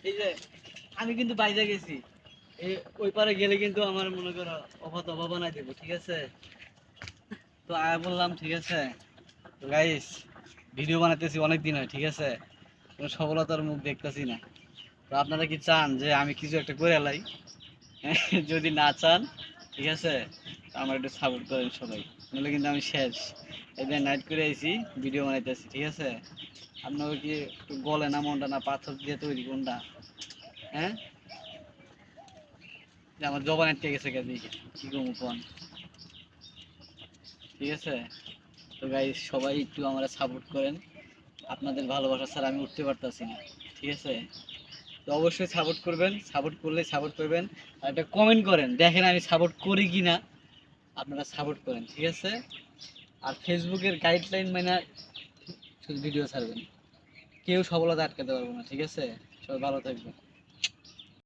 এই যে আমি কিন্তু বাইরে গেছি, এই ওই পারে গেলে কিন্তু আমার মনে করো অবা বানাই দেবো, ঠিক আছে? তো আয়া বললাম, ঠিক আছে? তো গাইস, ভিডিও বানাইতেছি অনেক দিন হয়, ঠিক আছে? কোনো সফলতার মুখ দেখতেছি না। তো আপনারা কি চান যে আমি কিছু একটা করে এলাই? যদি না চান, ঠিক আছে, আমার একটু সাপোর্ট করেন সবাই, নাহলে কিন্তু আমি শেষ। এদের নাইট করে আইছি, ভিডিও বানাইতেছি, ঠিক আছে? আপনাকে কি একটু বলে না মনটা, না পাথর দিয়ে তৈরি কোনটা? হ্যাঁ, যে আমার জবান আটকে গেছে কেন, কি করবো কোন? ঠিক আছে? তো গাইস, সবাই একটু আমরা সাপোর্ট করেন। আপনাদের ভালোবাসা ছাড়া আমি উঠতে পারতাছি না, ঠিক আছে? তো অবশ্যই সাপোর্ট করবেন, সাপোর্ট করলে সাপোর্ট করবেন। আর একটা কমেন্ট করেন, দেখেন আমি সাপোর্ট করি কি না। আপনারা সাপোর্ট করেন, ঠিক আছে? আর ফেসবুকের গাইডলাইন মানে শুধু ভিডিও ছাড়বেন, কেউ সফলতা আটকাতে পারবো না, ঠিক আছে? সবাই ভালো থাকবেন।